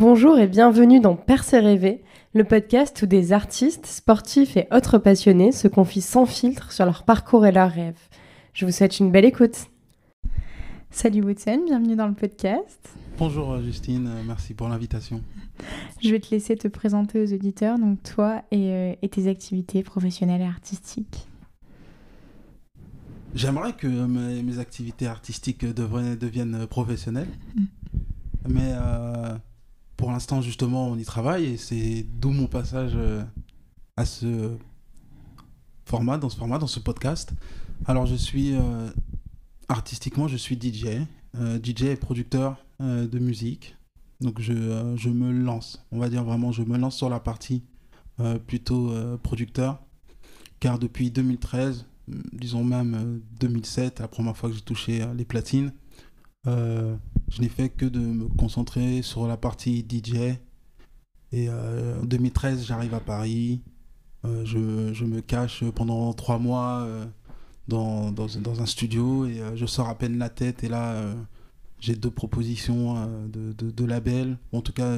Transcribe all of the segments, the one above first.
Bonjour et bienvenue dans Percer rêver, le podcast où des artistes, sportifs et autres passionnés se confient sans filtre sur leur parcours et leurs rêves. Je vous souhaite une belle écoute. Salut Woodson, bienvenue dans le podcast. Bonjour Justine, merci pour l'invitation. Je vais te laisser te présenter aux auditeurs, donc toi et tes activités professionnelles et artistiques. J'aimerais que mes activités artistiques deviennent professionnelles, mais pour l'instant justement on y travaille et c'est d'où mon passage à ce format, dans ce podcast. Alors je suis artistiquement, je suis DJ, DJ et producteur de musique. Donc je me lance, on va dire vraiment, je me lance sur la partie plutôt producteur, car depuis 2013, disons même 2007, la première fois que j'ai touché les platines, je n'ai fait que de me concentrer sur la partie DJ. Et en 2013, j'arrive à Paris, je me cache pendant 3 mois dans un studio et je sors à peine la tête et là... j'ai 2 propositions de labels, en tout cas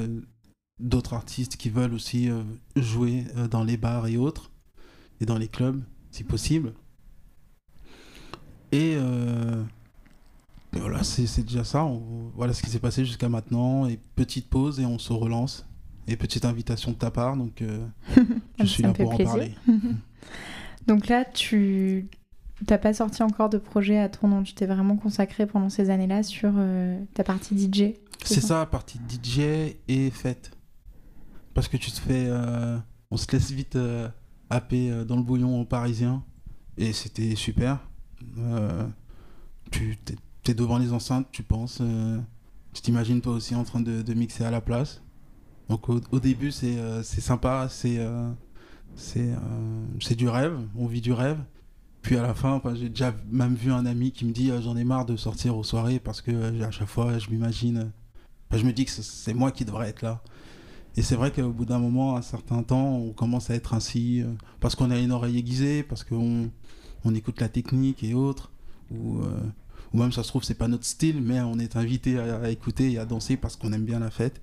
d'autres artistes qui veulent aussi jouer dans les bars et autres, et dans les clubs, si possible. Et voilà, c'est déjà ça. Voilà ce qui s'est passé jusqu'à maintenant. Et petite pause et on se relance. Et petite invitation de ta part, donc je suis là pour en parler. Donc là, tu n'as pas sorti encore de projet à ton nom, tu t'es vraiment consacré pendant ces années-là sur ta partie DJ. C'est ça, partie DJ et fête. Parce que tu te fais... on se laisse vite happer dans le bouillon parisien. Et c'était super. Tu t'es devant les enceintes, tu penses. Tu t'imagines toi aussi en train de mixer à la place. Donc au début, c'est sympa, c'est du rêve, on vit du rêve. Puis à la fin, j'ai déjà même vu un ami qui me dit j'en ai marre de sortir aux soirées parce que à chaque fois je m'imagine, je me dis que c'est moi qui devrais être là. Et c'est vrai qu'au bout d'un moment, à un certain temps, on commence à être ainsi parce qu'on a une oreille aiguisée, parce qu'on écoute la technique et autres, ou même ça se trouve c'est pas notre style, mais on est invité à écouter et à danser parce qu'on aime bien la fête.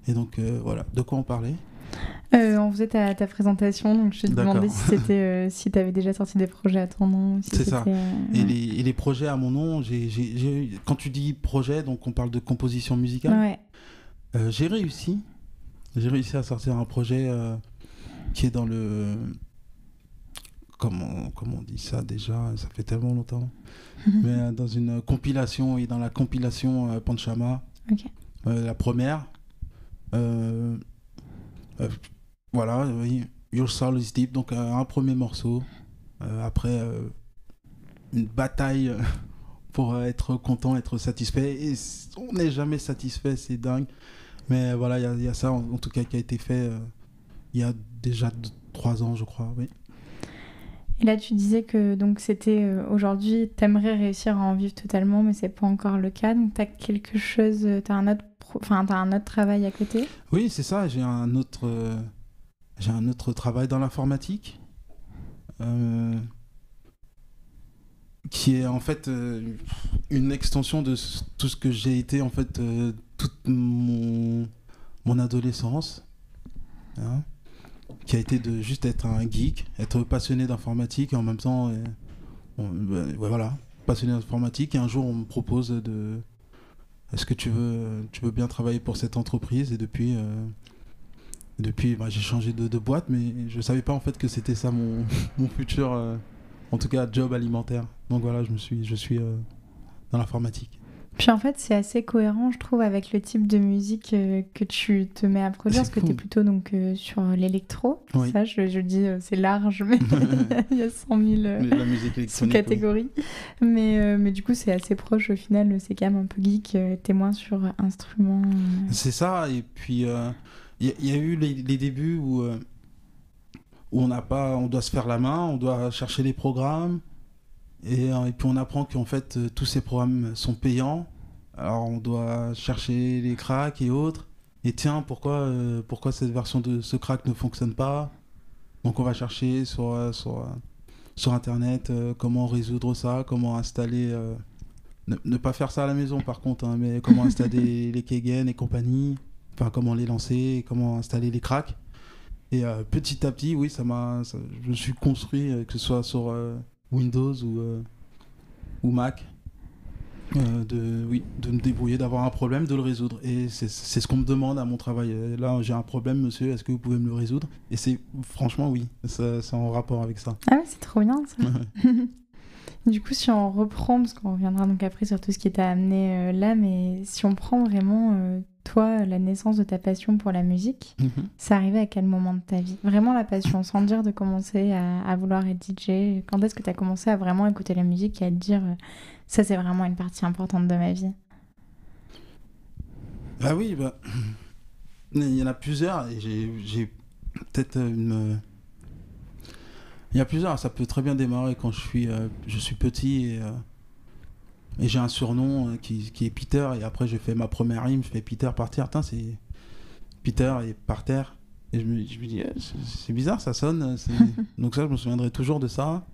Et donc voilà, de quoi on parlait ? On faisait ta présentation, donc je te demandais si c'était si tu avais déjà sorti des projets à ton nom. Si c'est ça. Et les projets à mon nom, quand tu dis projet, donc on parle de composition musicale. Ouais. J'ai réussi à sortir un projet qui est dans le... Comment on dit ça déjà ? Ça fait tellement longtemps. Mais dans une compilation, et dans la compilation Panchama, la première... voilà, oui, Your Soul is Deep, donc un premier morceau. Après une bataille pour être content, être satisfait. Et on n'est jamais satisfait, c'est dingue. Mais voilà, il y a ça en tout cas qui a été fait il y a déjà 3 ans, je crois, oui. Et là, tu disais que donc c'était aujourd'hui, t'aimerais réussir à en vivre totalement, mais c'est pas encore le cas. Donc t'as quelque chose, t'as un autre travail à côté ? Oui, c'est ça. J'ai un autre travail dans l'informatique, qui est en fait une extension de tout ce que j'ai été en fait toute mon adolescence. Hein, qui a été de juste être un geek, être passionné d'informatique et en même temps, voilà, passionné d'informatique. Et un jour, on me propose de... Est-ce que tu veux bien travailler pour cette entreprise ? Et depuis, j'ai changé de boîte, mais je savais pas en fait que c'était ça mon futur, en tout cas, job alimentaire. Donc voilà, je suis dans l'informatique. Puis en fait, c'est assez cohérent, je trouve, avec le type de musique que tu te mets à produire, parce que tu es plutôt donc, sur l'électro. Oui. Ça, je dis, c'est large, mais il y a 100 000 sous-catégories. Oui. Mais du coup, c'est assez proche au final, c'est quand même un peu geek, t'es moins sur instrument. C'est ça, et puis il y a eu les débuts où on doit se faire la main, on doit chercher les programmes. Et puis on apprend qu'en fait tous ces programmes sont payants, alors on doit chercher les cracks et autres, et tiens pourquoi cette version de ce crack ne fonctionne pas, donc on va chercher sur internet comment résoudre ça, comment installer, ne pas faire ça à la maison par contre, hein, mais comment installer les Keigen et compagnie, comment les lancer, comment installer les cracks. Et petit à petit, oui, je me suis construit, que ce soit sur Windows ou Mac, de me débrouiller, d'avoir un problème, de le résoudre. Et c'est ce qu'on me demande à mon travail. Là, j'ai un problème, monsieur, est-ce que vous pouvez me le résoudre? Et franchement, oui, c'est en rapport avec ça. Ah ouais, c'est trop bien ça. Du coup, si on reprend, parce qu'on reviendra donc après sur tout ce qui t'a amené là, mais si on prend vraiment, toi, la naissance de ta passion pour la musique, c'est arrivé à quel moment de ta vie? Vraiment la passion, sans dire de commencer à vouloir être DJ. Quand est-ce que tu as commencé à vraiment écouter la musique et à te dire, ça c'est vraiment une partie importante de ma vie? Ah oui, il y en a plusieurs, et j'ai peut-être une... Il y a plusieurs, ça peut très bien démarrer quand je suis petit et j'ai un surnom qui est Peter, et après je fais ma première rime, je fais Peter par terre, c'est Peter et par terre, et je me dis c'est bizarre, ça sonne, donc ça je me souviendrai toujours de ça.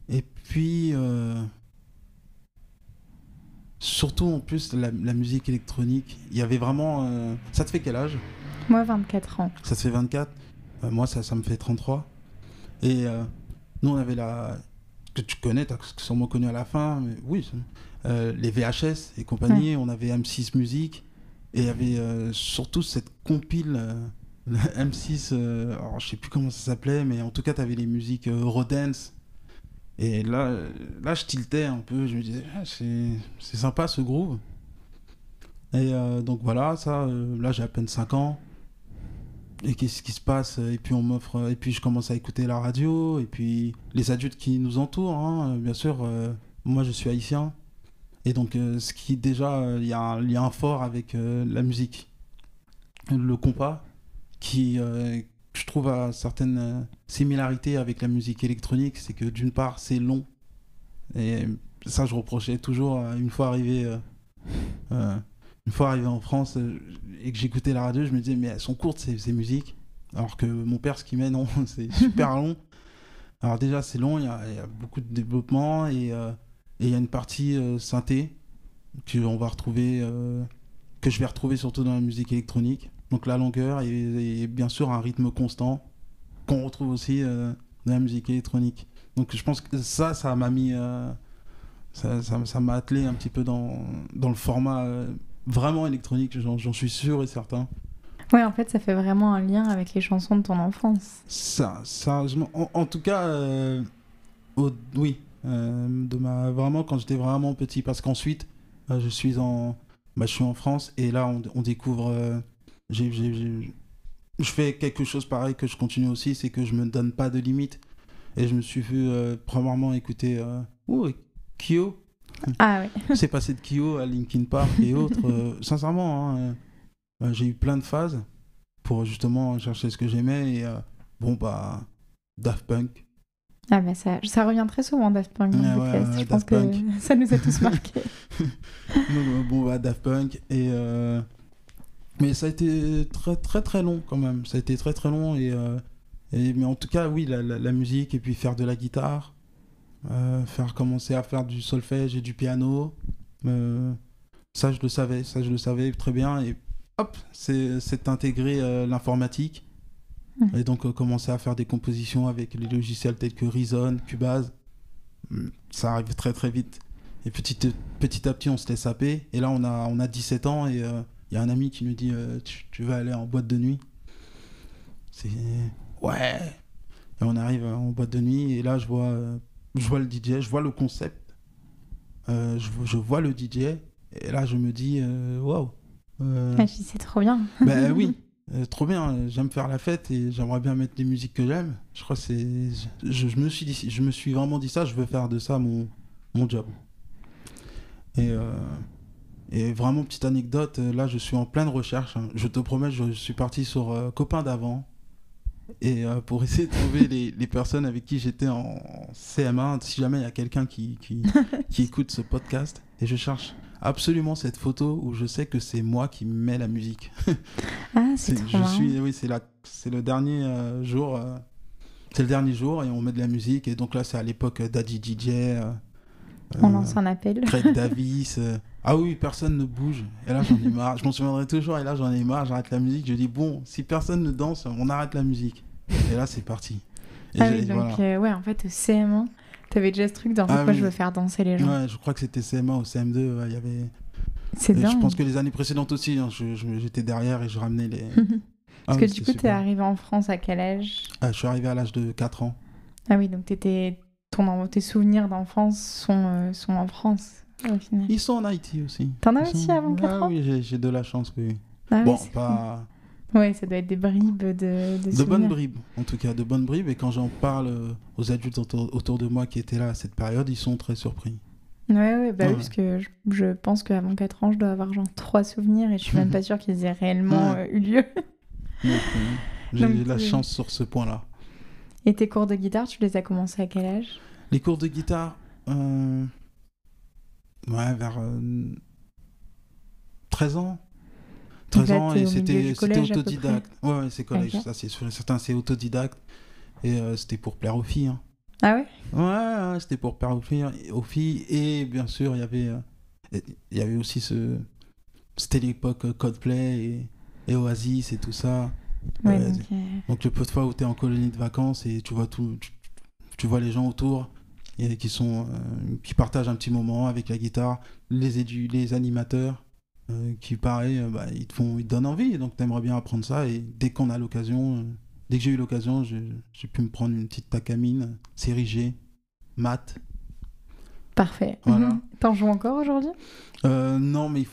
Et puis surtout en plus la musique électronique, il y avait vraiment... Ça te fait quel âge? Moi 24 ans. Ça te fait 24? Moi ça me fait 33. Et nous, on avait que tu connais, tu as sûrement connu à la fin, mais oui, les VHS et compagnie, ouais. On avait M6 Musique, et il y avait surtout cette compile M6, alors je sais plus comment ça s'appelait, mais en tout cas, tu avais les musiques Eurodance. Et là, je tiltais un peu, je me disais, c'est sympa ce groove. Et donc voilà, là, j'ai à peine 5 ans. Et qu'est-ce qui se passe? Et puis et puis je commence à écouter la radio, et puis les adultes qui nous entourent, hein, bien sûr. Moi je suis haïtien, et donc ce qui déjà, il y a un lien fort avec la musique, le compas, qui je trouve a certaines similarités avec la musique électronique. C'est que d'une part c'est long, et ça je reprochais toujours une fois arrivé en France et que j'écoutais la radio, je me disais mais elles sont courtes ces musiques, alors que mon père ce qu'il met, non, c'est super long. Alors déjà c'est long, il y a beaucoup de développement, et il y a une partie synthé que je vais retrouver surtout dans la musique électronique, donc la longueur et bien sûr un rythme constant qu'on retrouve aussi dans la musique électronique. Donc je pense que ça m'a mis ça m'a attelé un petit peu dans le format vraiment électronique, j'en suis sûr et certain. Ouais, en fait, ça fait vraiment un lien avec les chansons de ton enfance. Ça en tout cas, oui, vraiment quand j'étais vraiment petit, parce qu'ensuite, je suis en France, et là, on découvre... je fais quelque chose pareil que je continue aussi, c'est que je me donne pas de limites, et je me suis vu premièrement écouter Kyo. Ah oui. C'est passé de Kyo à Linkin Park et autres. Sincèrement, hein, j'ai eu plein de phases pour justement chercher ce que j'aimais. Et Daft Punk. Ah bah ça revient très souvent, Daft Punk, dans le podcast. Je pense que ça nous a tous marqués. Daft Punk. Mais ça a été très très très long quand même. Ça a été très très long. Mais en tout cas, oui, la musique, et puis faire de la guitare. Commencer à faire du solfège et du piano, ça je le savais très bien, et hop, c'est intégrer l'informatique, et donc commencer à faire des compositions avec les logiciels tels que Reason, Cubase. Ça arrive très très vite, et petit à petit on se laisse happer, et là on a 17 ans, et y a un ami qui nous dit tu vas aller en boîte de nuit. Ouais, et on arrive en boîte de nuit, et là je vois le DJ, je vois le concept, je vois le DJ, et là je me dis waouh. C'est trop bien. Ben oui, trop bien. J'aime faire la fête, et j'aimerais bien mettre les musiques que j'aime. Je crois que je me suis vraiment dit ça. Je veux faire de ça mon job. Et vraiment, petite anecdote, là je suis en pleine recherche, hein. Je te promets, je suis parti sur Copains d'avant. Et pour essayer de trouver les personnes avec qui j'étais en CM1, si jamais il y a quelqu'un qui écoute ce podcast, et je cherche absolument cette photo où je sais que c'est moi qui mets la musique. Ah, c'est trop marrant. Oui, c'est le dernier jour. C'est le dernier jour, et on met de la musique, et donc là c'est à l'époque Daddy DJ. On lance un appel. Craig Davis. Ah oui, personne ne bouge. Et là, j'en ai marre. Je m'en souviendrai toujours. Et là, j'en ai marre. J'arrête la musique. Je dis, bon, si personne ne danse, on arrête la musique. Et là, c'est parti. Et ah oui, donc ouais, en fait, au CM1, t'avais déjà ce truc dans quoi oui. je veux faire danser les gens. Ouais, je crois que c'était CM1 ou CM2. Il y avait... C'est dingue. Je pense que les années précédentes aussi, hein, j'étais derrière et je ramenais les... Parce que du coup, t'es arrivé en France à quel âge? Je suis arrivé à l'âge de 4 ans. Ah oui, donc tes souvenirs d'enfance sont en France, au final. Ils sont en Haïti aussi. T'en as aussi avant 4 ans? Oui, j'ai de la chance, oui. Ah, bon, oui, pas... Ouais, ça doit être des bribes de souvenirs. bonnes bribes, en tout cas, de bonnes bribes. Et quand j'en parle aux adultes autour de moi qui étaient là à cette période, ils sont très surpris. Ouais, oui, parce que je pense qu'avant 4 ans, je dois avoir genre 3 souvenirs et je suis même pas sûre qu'ils aient réellement eu lieu. J'ai eu de la chance sur ce point-là. Et tes cours de guitare, tu les as commencés à quel âge? Les cours de guitare, vers 13 ans. 13 ans et c'était autodidacte. Ouais, c'est collège, ça c'est sûr. Certains, c'est autodidacte. Et c'était pour plaire aux filles. Hein. Ah ouais? Ouais, c'était pour plaire aux filles. Et bien sûr, il y avait aussi c'était l'époque Coldplay et Oasis et tout ça. Ouais, donc le peu de fois où tu es en colonie de vacances et tu vois tu vois les gens autour et qui partagent un petit moment avec la guitare, les animateurs qui pareil, ils te donnent envie, donc tu aimerais bien apprendre ça. Et dès que j'ai eu l'occasion, j'ai pu me prendre une petite Takamine, série G, mat. Parfait. Voilà. T'en joues encore aujourd'hui? Non, mais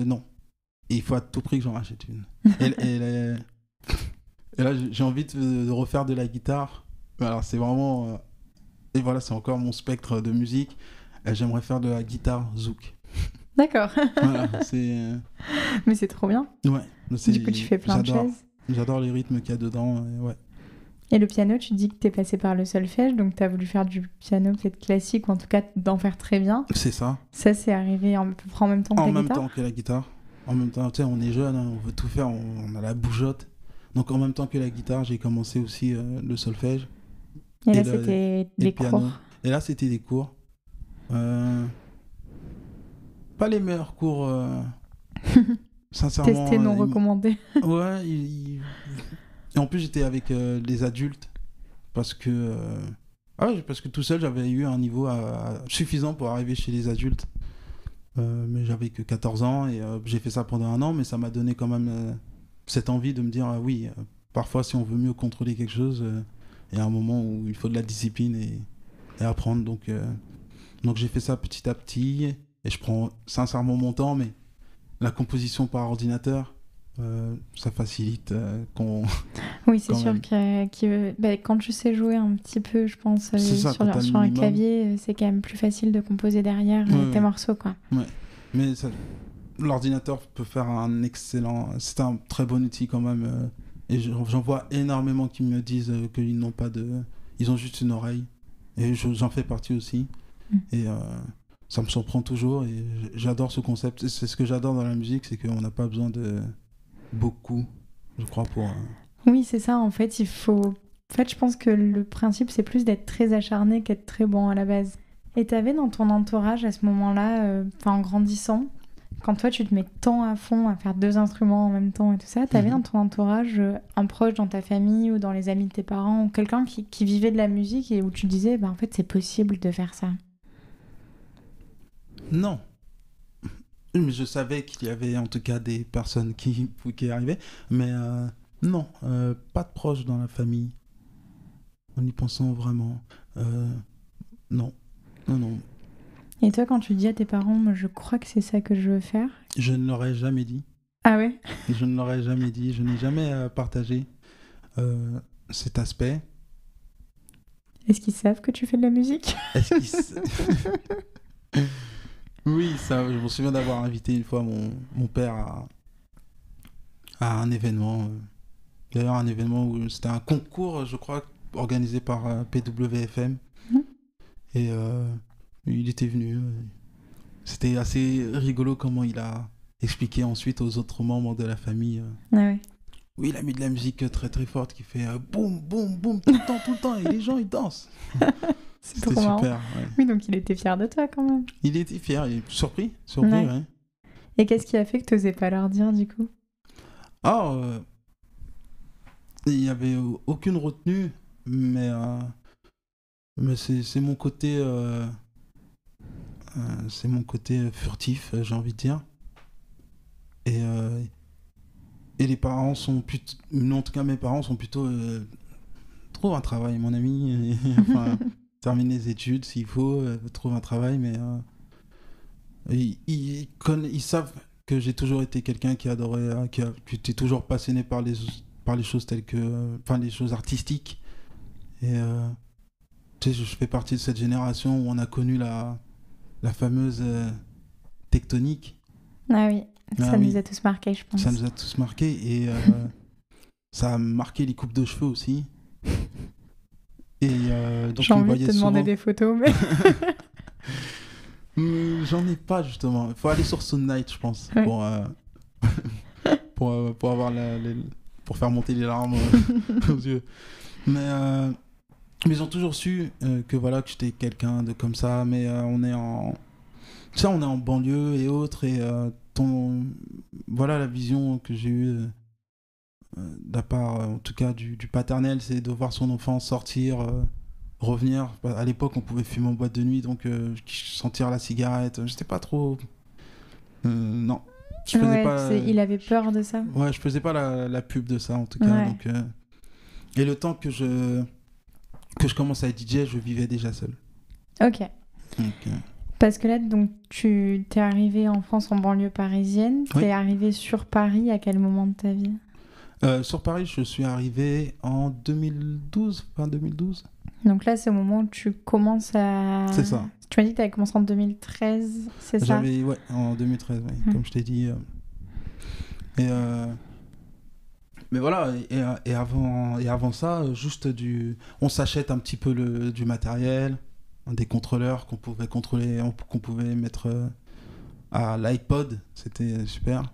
non. Il faut à tout prix que j'en rachète une. Et là, j'ai envie de refaire de la guitare. Alors, c'est vraiment... et voilà, c'est encore mon spectre de musique. J'aimerais faire de la guitare zouk. D'accord. Voilà, Mais c'est trop bien. Ouais. Du coup, tu fais plein de choses. J'adore les rythmes qu'il y a dedans. Ouais. Et le piano, tu dis que t'es passé par le solfège, donc t'as voulu faire du piano peut-être classique, ou en tout cas d'en faire très bien. C'est ça. Ça, c'est arrivé à peu près en même temps que la guitare? En même temps que la guitare. En même temps, tu sais, on est jeune, hein, on veut tout faire, on a la bougeotte. Donc en même temps que la guitare, j'ai commencé aussi le solfège. Et là, c'était les cours. Et là, c'était des cours. Pas les meilleurs cours, sincèrement. Testé, non recommandé. Ouais, et en plus, j'étais avec les adultes parce que tout seul, j'avais eu un niveau suffisant pour arriver chez les adultes. Mais j'avais que 14 ans et j'ai fait ça pendant 1 an, mais ça m'a donné quand même cette envie de me dire oui, parfois si on veut mieux contrôler quelque chose, il y a un moment où il faut de la discipline et apprendre. Donc j'ai fait ça petit à petit et je prends sincèrement mon temps, mais la composition par ordinateur, ça facilite Oui, c'est sûr que quand tu sais jouer un petit peu, je pense, sur un clavier, c'est quand même plus facile de composer derrière tes morceaux, quoi. Ouais, mais l'ordinateur peut faire c'est un très bon outil quand même. Et j'en vois énormément qui me disent qu'ils n'ont pas ils ont juste une oreille. Et j'en fais partie aussi. Et ça me surprend toujours et j'adore ce concept. C'est ce que j'adore dans la musique, c'est qu'on n'a pas besoin de beaucoup, je crois, pour... Oui, c'est ça, en fait, je pense que le principe, c'est plus d'être très acharné qu'être très bon à la base. Et t'avais dans ton entourage, à ce moment-là, en grandissant, quand toi, tu te mets tant à fond à faire 2 instruments en même temps et tout ça, t'avais dans ton entourage un proche dans ta famille ou dans les amis de tes parents ou quelqu'un qui vivait de la musique et où tu disais, en fait, c'est possible de faire ça? Non. Mais je savais qu'il y avait en tout cas des personnes qui arrivaient. Mais non, pas de proches dans la famille. En y pensant vraiment. Non. Et toi, quand tu dis à tes parents, moi, je crois que c'est ça que je veux faire? Je ne l'aurais jamais dit. Ah ouais? Je ne l'aurais jamais dit. Je n'ai jamais partagé cet aspect. Est-ce qu'ils savent que tu fais de la musique? Est-ce qu'ils... Oui, ça, je me souviens d'avoir invité une fois mon père à un événement. D'ailleurs, un événement où c'était un concours, je crois, organisé par PWFM. Et il était venu. C'était assez rigolo comment il a expliqué ensuite aux autres membres de la famille. Ah ouais. Oui, il a mis de la musique très très forte qui fait boum, boum, boum, tout le temps, et les gens ils dansent. C'était super. Ouais. Oui, donc il était fier de toi quand même. Il était fier, il est surpris, ouais. Et qu'est-ce qui a fait que tu n'osais pas leur dire, du coup? Il n'y avait aucune retenue, mais c'est mon côté... c'est mon côté furtif, j'ai envie de dire. Et les parents sont plutôt... En tout cas, mes parents sont plutôt... trouve un travail, mon ami. Enfin, termine les études s'il faut, trouve un travail, mais ils savent que j'ai toujours été quelqu'un qui adorait, qui était toujours passionné par les choses telles que... Enfin, les choses artistiques. Et tu sais, je fais partie de cette génération où on a connu la fameuse tectonique. Ah oui, ça nous a tous marqués, je pense. Ça nous a tous marqués et ça a marqué les coupes de cheveux aussi. Et donc j'ai envie de te demander des photos, mais... J'en ai pas, justement. Il faut aller sur Sound Night, je pense, ouais. pour avoir pour faire monter les larmes aux yeux. Mais ils ont toujours su que voilà, que j'étais quelqu'un de comme ça, mais on est en banlieue et autres, et voilà la vision que j'ai eue de la part, en tout cas du paternel, c'est de voir son enfant sortir, revenir. À l'époque, on pouvait fumer en boîte de nuit, donc sentir la cigarette, j'étais pas trop... non. Je faisais pas, il avait peur de ça. Ouais, je faisais pas la pub de ça, en tout cas. Ouais. Donc, et le temps que je commence à être DJ, je vivais déjà seul. Ok. Parce que là, donc, tu t'es arrivé en France en banlieue parisienne. Oui. T'es arrivé sur Paris à quel moment de ta vie? Sur Paris, je suis arrivé en 2012, fin 2012. Donc là, c'est au moment où tu commences à... C'est ça. Tu m'as dit que tu avais commencé en 2013, c'est ça? Ouais, en 2013, oui, comme je t'ai dit. Mais voilà, et avant ça, juste on s'achète un petit peu du matériel, des contrôleurs qu'on pouvait contrôler, qu'on pouvait mettre à l'iPod, c'était super.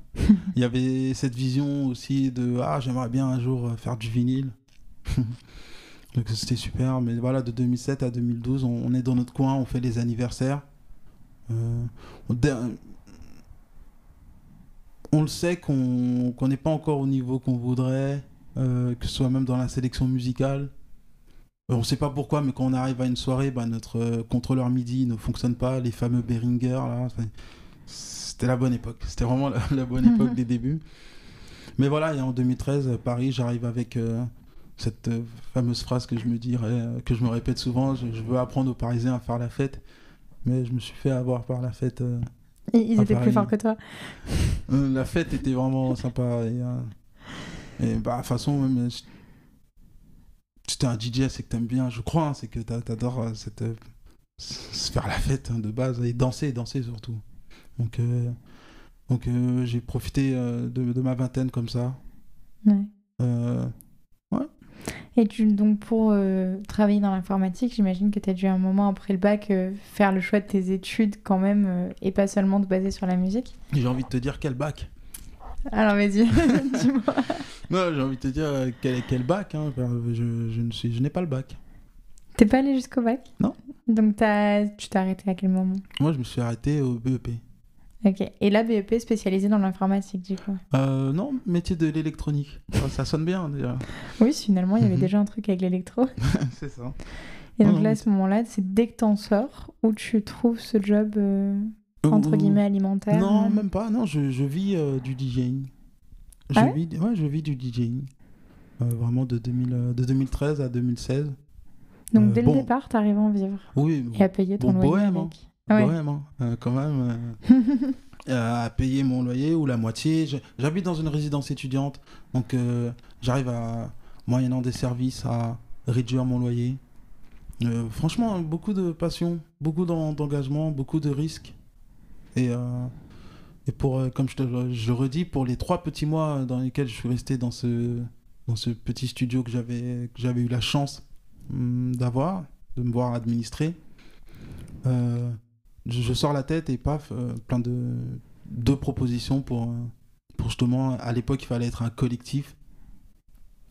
Il y avait cette vision aussi de j'aimerais bien un jour faire du vinyle. Donc c'était super, mais voilà, de 2007 à 2012, on est dans notre coin, on fait les anniversaires. On le sait qu'on n'est pas encore au niveau qu'on voudrait, que ce soit même dans la sélection musicale. On ne sait pas pourquoi, mais quand on arrive à une soirée, notre contrôleur MIDI ne fonctionne pas, les fameux Behringer, là, c'était la bonne époque. C'était vraiment la bonne époque des débuts. Mais voilà, et en 2013, Paris, j'arrive avec cette fameuse phrase que je me répète souvent, je veux apprendre aux Parisiens à faire la fête, mais je me suis fait avoir par la fête. Ils étaient plus forts que toi. La fête était vraiment sympa. Et de toute façon, même si t'es un DJ, c'est que t'aimes bien, je crois, c'est que t'adores se faire la fête de base, et danser surtout. Donc j'ai profité de ma vingtaine comme ça. Ouais. Ouais. Et donc pour travailler dans l'informatique, j'imagine que tu as dû à un moment après le bac faire le choix de tes études quand même et pas seulement te baser sur la musique. J'ai envie de te dire quel bac. Alors vas-y, dis-moi. Non, j'ai envie de te dire quel bac. Hein. Je n'ai pas le bac. T'es pas allé jusqu'au bac? Non. Donc tu t'es arrêté à quel moment? Moi, je me suis arrêté au BEP. Ok. Et là, BEP spécialisé dans l'informatique, du coup? Non, métier de l'électronique. Ça sonne bien, déjà. Oui, finalement, il y avait déjà un truc avec l'électro. C'est ça. Et donc là, à ce moment-là, c'est dès que t'en sors où tu trouves ce job, entre guillemets, alimentaire? Non, même pas. Non, je vis du DJing. Je vis du DJing. Vraiment de 2013 à 2016. Donc dès le départ, t'arrives à en vivre. Oui. Et à payer ton loyer bohème, avec. Bohème, quand même. À payer mon loyer ou la moitié. J'habite dans une résidence étudiante, donc j'arrive moyennant des services, à réduire mon loyer. Franchement, beaucoup de passion, beaucoup d'engagement, beaucoup de risques. Et comme je le redis, pour les 3 petits mois dans lesquels je suis resté dans ce petit studio que j'avais eu la chance de me voir administrer, je sors la tête et paf, plein de propositions pour justement, à l'époque il fallait être un collectif,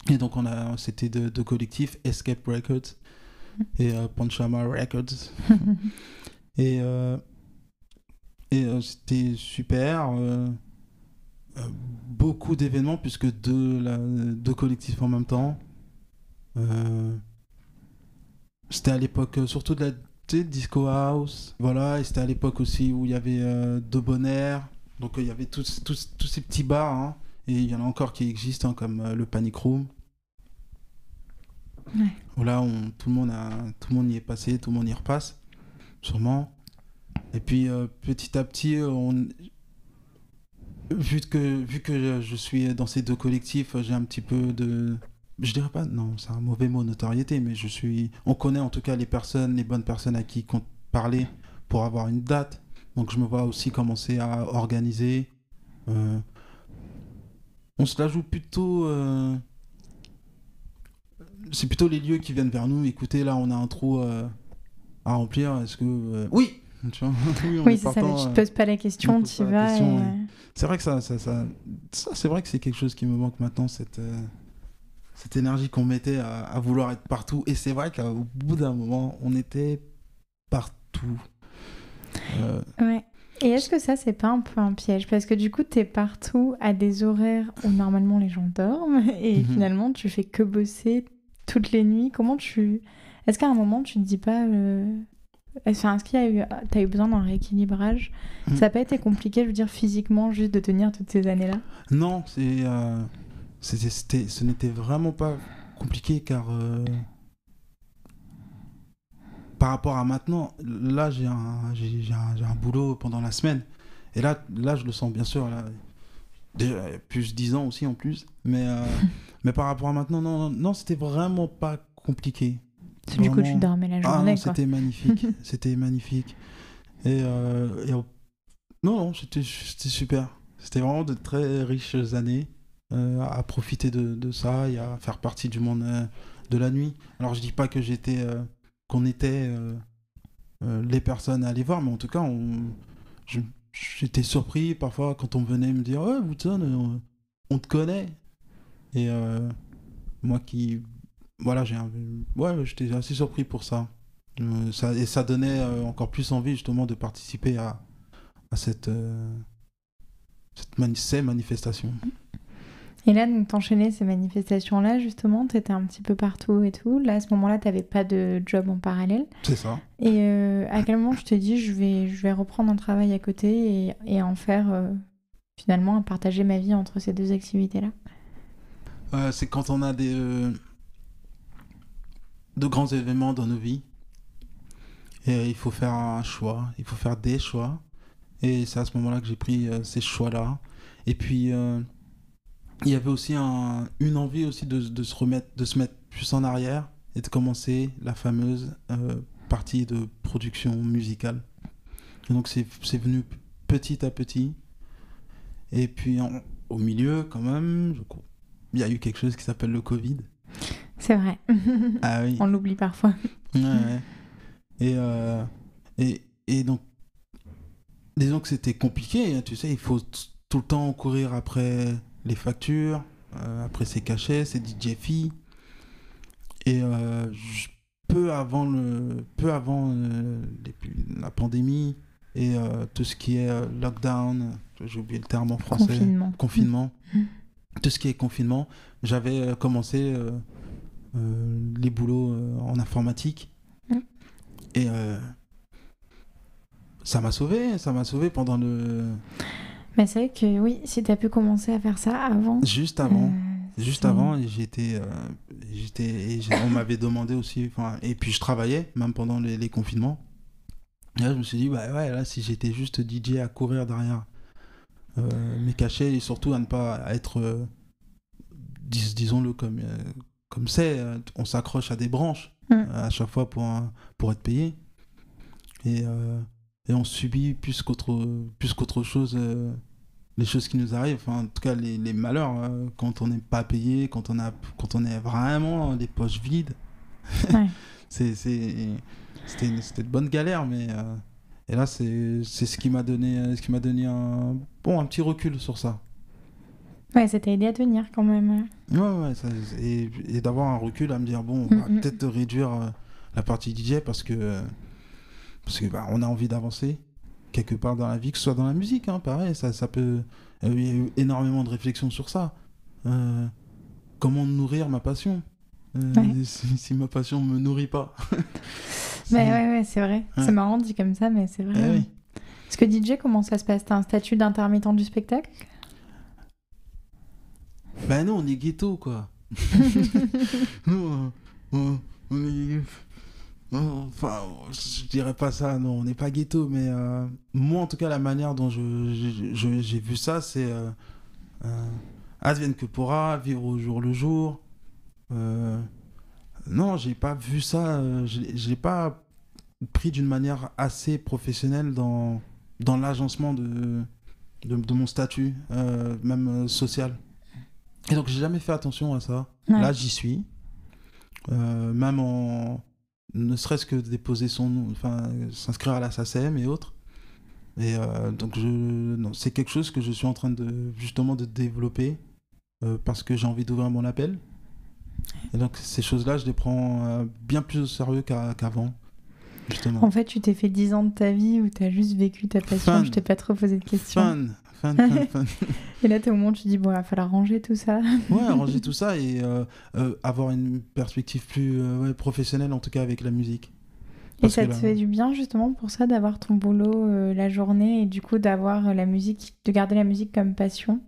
et donc c'était deux collectifs, Escape Records et Panchama Records. Et Et c'était super. Beaucoup d'événements, puisque deux collectifs en même temps. C'était à l'époque surtout de la disco house. Voilà, et c'était à l'époque aussi où il y avait De Bonaire. Donc il y avait tous ces petits bars. Hein, et il y en a encore qui existent, hein, comme le Panic Room. Ouais. Où là, tout le monde y est passé, tout le monde y repasse, sûrement. Et puis petit à petit, vu que je suis dans ces deux collectifs, j'ai un petit peu de... Je dirais pas, non, c'est un mauvais mot, notoriété, mais on connaît en tout cas les bonnes personnes à qui parler pour avoir une date. Donc je me vois aussi commencer à organiser. On se la joue plutôt... C'est plutôt les lieux qui viennent vers nous. Écoutez, là, on a un trou à remplir. Est-ce que... Oui. Tu vois, oui, c'est partant, ça, mais tu te poses pas la question, tu y vas. C'est vrai que ça, c'est vrai que c'est quelque chose qui me manque maintenant, cette énergie qu'on mettait à vouloir être partout. Et c'est vrai qu'au bout d'un moment, on était partout. Ouais. Et est-ce que ça, c'est pas un peu un piège? Parce que du coup, t'es partout à des horaires où normalement les gens dorment et finalement, tu fais que bosser toutes les nuits. Est-ce qu'à un moment, tu te dis pas... Enfin, est-ce qu'il t'as eu besoin d'un rééquilibrage? Ça n'a pas été compliqué, je veux dire, physiquement, juste de tenir toutes ces années-là? Non, ce n'était vraiment pas compliqué, car par rapport à maintenant, là, j'ai un boulot pendant la semaine. Et là, je le sens, bien sûr. Là, déjà, plus 10 ans aussi, en plus. Mais par rapport à maintenant, non, c'était vraiment pas compliqué. Du coup, tu dormais la journée, non, c'était magnifique. C'était magnifique. Et non, c'était super. C'était vraiment de très riches années à profiter de ça et à faire partie du monde de la nuit. Alors, je dis pas que qu'on était les personnes à aller voir, mais en tout cas, j'étais surpris parfois quand on venait me dire « Ouais, Woodson, on te connaît ». Et moi qui... Voilà, j'étais assez surpris pour ça. Et ça donnait encore plus envie justement de participer à ces manifestations. Et là, donc, t'enchaînais ces manifestations-là, justement, t'étais un petit peu partout et tout. Là, à ce moment-là, t'avais pas de job en parallèle. C'est ça. Et à quel moment je te dis, je vais reprendre un travail à côté et en faire, finalement, partager ma vie entre ces deux activités-là? C'est quand on a de grands événements dans nos vies. Et il faut faire un choix, il faut faire des choix. Et c'est à ce moment-là que j'ai pris ces choix-là. Et puis, il y avait aussi une envie aussi de se mettre plus en arrière et de commencer la fameuse partie de production musicale. Et donc, c'est venu petit à petit. Et puis, au milieu, quand même, il y a eu quelque chose qui s'appelle le Covid. C'est vrai. Ah oui. On l'oublie parfois. Ouais. Et donc, disons que c'était compliqué, hein, tu sais, il faut tout le temps courir après les factures, après ses cachets, ses DJ fees. Et peu avant la pandémie et tout ce qui est lockdown, j'ai oublié le terme en français. Confinement. Tout ce qui est confinement, j'avais commencé les boulots en informatique. Et ça m'a sauvé pendant le... Mais c'est vrai que oui, si t'as pu commencer à faire ça avant... Juste avant, et on m'avait demandé aussi, et puis je travaillais, même pendant les confinements. Et là, je me suis dit, bah ouais, là, si j'étais juste DJ à courir derrière mes cachets, et surtout à ne pas être, disons-le comme c'est, on s'accroche à des branches à chaque fois pour être payé. Et on subit plus qu'autre chose les choses qui nous arrivent, enfin, en tout cas les malheurs, quand on n'est pas payé, quand on est vraiment les poches vides. Ouais. C'était de bonnes galères, mais et là c'est ce qui m'a donné un petit recul sur ça. Ouais, ça t'a aidé à tenir quand même. Ouais, et d'avoir un recul à me dire bon, on va peut-être réduire la partie DJ parce que bah, on a envie d'avancer. quelque part dans la vie, que ce soit dans la musique, hein, pareil, ça peut... Il y a eu énormément de réflexions sur ça. Comment nourrir ma passion si ma passion me nourrit pas. Mais ouais, c'est vrai. Ouais. C'est marrant dit comme ça, mais c'est vrai. Oui. Parce que DJ, comment ça se passe? T'as un statut d'intermittent du spectacle? Ben non, on est ghetto, quoi. Nous, on est... Enfin, je dirais pas ça, non, on n'est pas ghetto, mais moi, en tout cas, la manière dont j'ai vu ça, c'est advienne que pourra, vivre au jour le jour. Non, j'ai pas vu ça, je l'ai pas pris d'une manière assez professionnelle dans l'agencement de mon statut, même social. Et donc, j'ai jamais fait attention à ça. Ouais. Là, j'y suis. Même ne serait-ce que déposer son nom, enfin, s'inscrire à la SACEM et autres. Et donc, c'est quelque chose que je suis en train de développer parce que j'ai envie d'ouvrir mon label. Et donc, ces choses-là, je les prends bien plus au sérieux qu'avant, justement. En fait, tu t'es fait 10 ans de ta vie où tu as juste vécu ta passion. Je t'ai pas trop posé de questions. Fun. Et là, t'es au moment où tu te dis, bon, il va falloir ranger tout ça. Ouais, ranger tout ça et avoir une perspective plus professionnelle, en tout cas avec la musique. Et ça te fait du bien, justement, pour ça, d'avoir ton boulot la journée et du coup, d'avoir la musique, de garder la musique comme passion?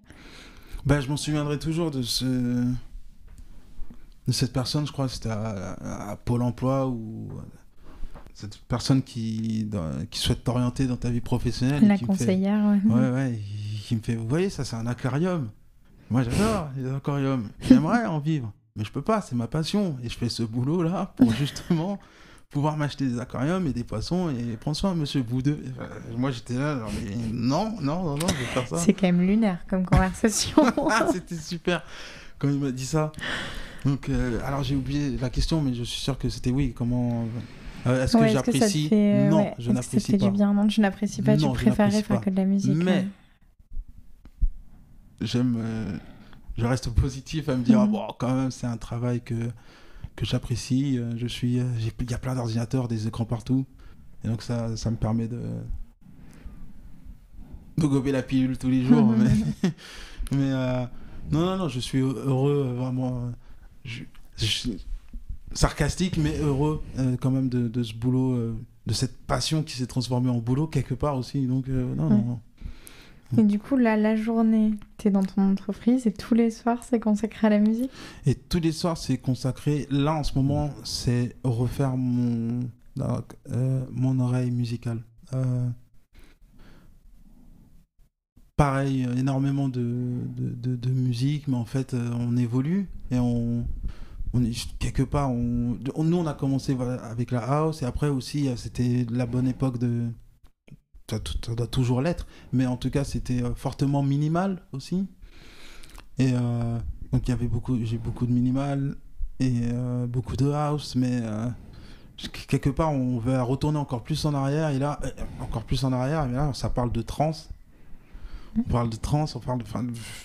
Ben, je m'en souviendrai toujours de cette personne, je crois que c'était à Pôle emploi ou cette personne qui souhaite t'orienter dans ta vie professionnelle. La conseillère, ouais, qui me fait, vous voyez, ça c'est un aquarium. Moi j'adore les aquariums, j'aimerais en vivre, mais je peux pas, c'est ma passion. Et je fais ce boulot-là pour justement pouvoir m'acheter des aquariums et des poissons et prendre soin de monsieur Boudeux. Moi j'étais là, genre, mais non, je vais faire ça. C'est quand même lunaire comme conversation. C'était super quand il m'a dit ça. Donc, alors j'ai oublié la question, mais je suis sûr que c'était oui. Comment est-ce que j'apprécie? Non, je n'apprécie pas. Du bien? Non, je n'apprécie pas. Tu préférais faire que de la musique. Mais j'aime, je reste positif à me dire bon, quand même, c'est un travail que j'apprécie. Il y a plein d'ordinateurs, des écrans partout, et donc ça me permet de gober la pilule tous les jours. mais non, je suis heureux vraiment. Je suis sarcastique mais heureux quand même de ce boulot, de cette passion qui s'est transformée en boulot quelque part aussi, donc non. Et du coup là, la journée t'es dans ton entreprise et tous les soirs c'est consacré à la musique? Et tous les soirs c'est consacré, là en ce moment c'est refaire mon oreille musicale. Pareil, énormément de musique, mais en fait on évolue et on est quelque part, nous on a commencé avec la house et après aussi c'était la bonne époque de, ça doit toujours l'être, mais en tout cas c'était fortement minimal aussi. Et donc j'ai beaucoup de minimal et beaucoup de house, mais quelque part on veut retourner encore plus en arrière et là ça parle de trance. On parle de trance,